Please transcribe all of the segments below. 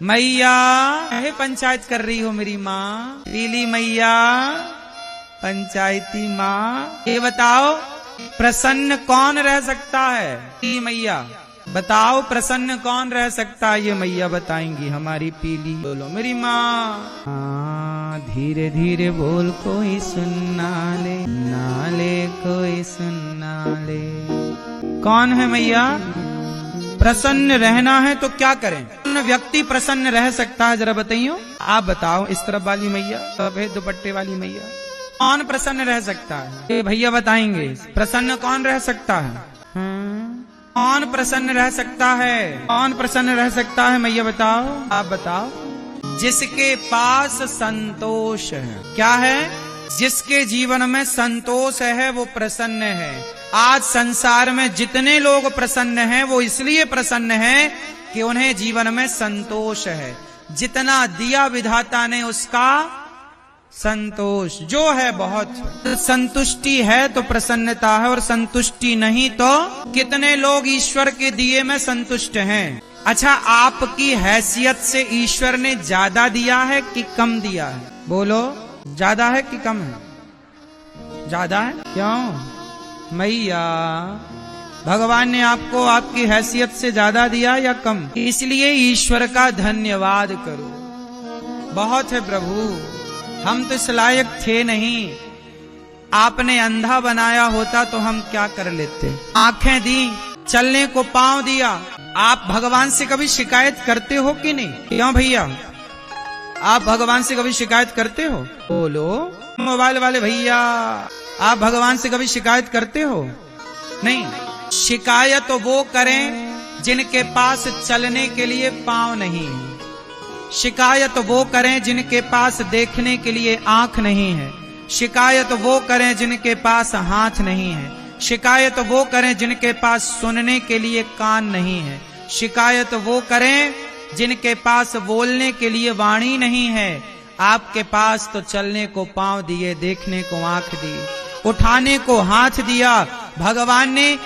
मैया है पंचायत कर रही हो मेरी माँ, पीली मैया पंचायती माँ। ये बताओ प्रसन्न कौन रह सकता है? ये मैया बताओ प्रसन्न कौन रह सकता है? ये मैया बताएंगी हमारी पीली। बोलो मेरी माँ। धीरे धीरे बोल कोई सुनना ले, नाले कोई सुनना ले। कौन है मैया? प्रसन्न रहना है तो क्या करें? व्यक्ति प्रसन्न रह सकता है जरा बताइए। आप बताओ इस तरफ वाली मैया, सफेद दुपट्टे वाली मैया, कौन प्रसन्न रह सकता है? ये भैया बताएंगे प्रसन्न कौन रह सकता है। कौन प्रसन्न रह सकता है? कौन प्रसन्न रह सकता है मैया बताओ, आप बताओ। जिसके पास संतोष है। क्या है? जिसके जीवन में संतोष है वो प्रसन्न है। आज संसार में जितने लोग प्रसन्न हैं वो इसलिए प्रसन्न हैं कि उन्हें जीवन में संतोष है। जितना दिया विधाता ने उसका संतोष जो है बहुत। संतुष्टि है तो प्रसन्नता है, और संतुष्टि नहीं तो कितने लोग ईश्वर के दिए में संतुष्ट हैं। अच्छा, आपकी हैसियत से ईश्वर ने ज्यादा दिया है कि कम दिया है? बोलो, ज्यादा है कि कम है? ज्यादा है। क्यों मैया? भगवान ने आपको आपकी हैसियत से ज्यादा दिया या कम? इसलिए ईश्वर का धन्यवाद करो। बहुत है प्रभु, हम तो इस लायक थे नहीं। आपने अंधा बनाया होता तो हम क्या कर लेते? आंखें दी, चलने को पांव दिया। आप भगवान से कभी शिकायत करते हो कि नहीं? क्यों भैया, आप भगवान से कभी शिकायत करते हो? बोलो मोबाइल वाले भैया, आप भगवान से कभी शिकायत करते हो? नहीं। शिकायत तो वो करें जिनके पास चलने के लिए पांव नहीं है। शिकायत वो करें जिनके पास देखने के लिए आंख नहीं है। शिकायत वो करें जिनके पास हाथ नहीं है। शिकायत वो करें जिनके पास सुनने के लिए कान नहीं है। शिकायत वो करें जिनके पास बोलने के लिए वाणी नहीं है। आपके पास तो चलने को पांव दिए, देखने को आंख दी, उठाने को हाथ दिया। भगवान ने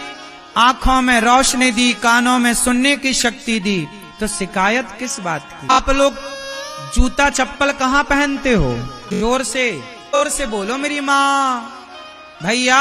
आंखों में रोशनी दी, कानों में सुनने की शक्ति दी, तो शिकायत किस बात की? आप लोग जूता चप्पल कहाँ पहनते हो? जोर से बोलो मेरी माँ। भैया,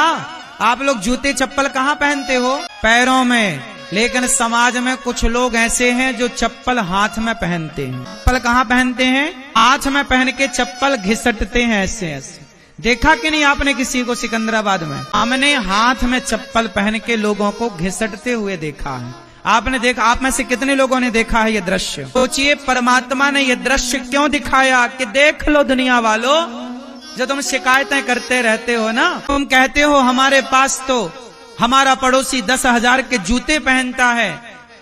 आप लोग जूते चप्पल कहाँ पहनते हो? पैरों में। लेकिन समाज में कुछ लोग ऐसे हैं जो चप्पल हाथ में पहनते हैं। चप्पल कहाँ पहनते हैं? हाथ में पहन के चप्पल घिसटते हैं ऐसे ऐसे। देखा कि नहीं आपने किसी को सिकंदराबाद में? हमने हाथ में चप्पल पहन के लोगों को घिसटते हुए देखा है। आपने देखा? आप में से कितने लोगों ने देखा है ये दृश्य? सोचिए, परमात्मा ने ये दृश्य क्यों दिखाया कि देख लो दुनिया वालों। जो तुम शिकायतें करते रहते हो ना, तुम कहते हो हमारे पास तो हमारा पड़ोसी 10,000 के जूते पहनता है।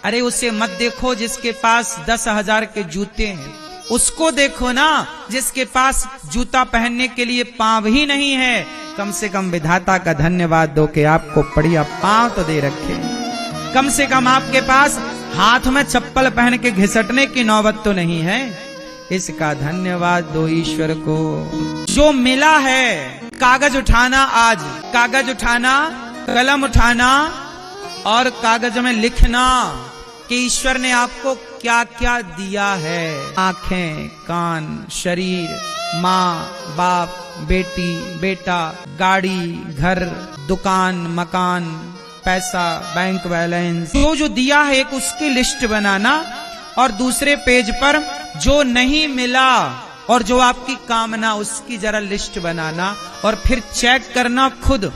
अरे उसे मत देखो जिसके पास 10,000 के जूते हैं, उसको देखो ना जिसके पास जूता पहनने के लिए पांव ही नहीं है। कम से कम विधाता का धन्यवाद दो कि आपको बढ़िया पांव तो दे रखे। कम से कम आपके पास हाथ में चप्पल पहन के घिसटने की नौबत तो नहीं है। इसका धन्यवाद दो ईश्वर को। जो मिला है, कागज उठाना, आज कागज उठाना, कलम उठाना और कागज में लिखना कि ईश्वर ने आपको क्या क्या दिया है। आंखें, कान, शरीर, माँ, बाप, बेटी, बेटा, गाड़ी, घर, दुकान, मकान, पैसा, बैंक बैलेंस, जो दिया है एक उसकी लिस्ट बनाना, और दूसरे पेज पर जो नहीं मिला और जो आपकी कामना उसकी जरा लिस्ट बनाना, और फिर चेक करना खुद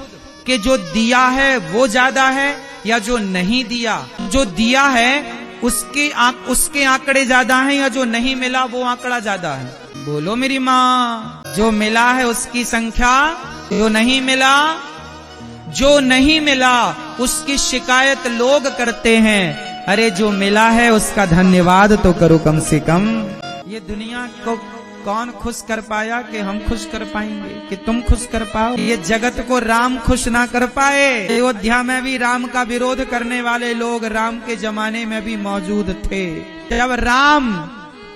कि जो दिया है वो ज्यादा है या जो नहीं दिया। जो दिया है उसके आंकड़े ज्यादा हैं या जो नहीं मिला वो आंकड़ा ज्यादा है? बोलो मेरी माँ। जो मिला है उसकी संख्या, जो नहीं मिला, जो नहीं मिला उसकी शिकायत लोग करते हैं। अरे जो मिला है उसका धन्यवाद तो करो कम से कम। ये दुनिया को कौन खुश कर पाया कि हम खुश कर पाएंगे कि तुम खुश कर पाओ? ये जगत को राम खुश ना कर पाए। अयोध्या में भी राम का विरोध करने वाले लोग राम के जमाने में भी मौजूद थे। जब राम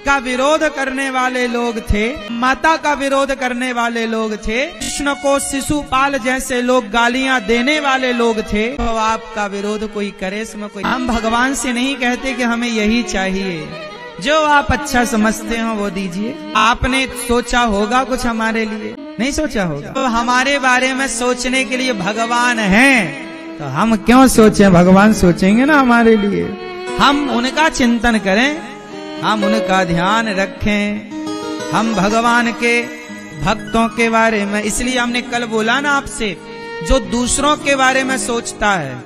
का विरोध करने वाले लोग थे, माता का विरोध करने वाले लोग थे, कृष्ण को शिशुपाल जैसे लोग गालियां देने वाले लोग थे, तो आपका विरोध कोई करे इसमें कोई। हम भगवान से नहीं कहते कि हमें यही चाहिए, जो आप अच्छा समझते हो वो दीजिए। आपने सोचा होगा कुछ हमारे लिए? नहीं सोचा होगा। तो हमारे बारे में सोचने के लिए भगवान हैं, तो हम क्यों सोचें? भगवान सोचेंगे ना हमारे लिए। हम उनका चिंतन करें, हम उनका ध्यान रखें, हम भगवान के भक्तों के बारे में। इसलिए हमने कल बोला ना आपसे, जो दूसरों के बारे में सोचता है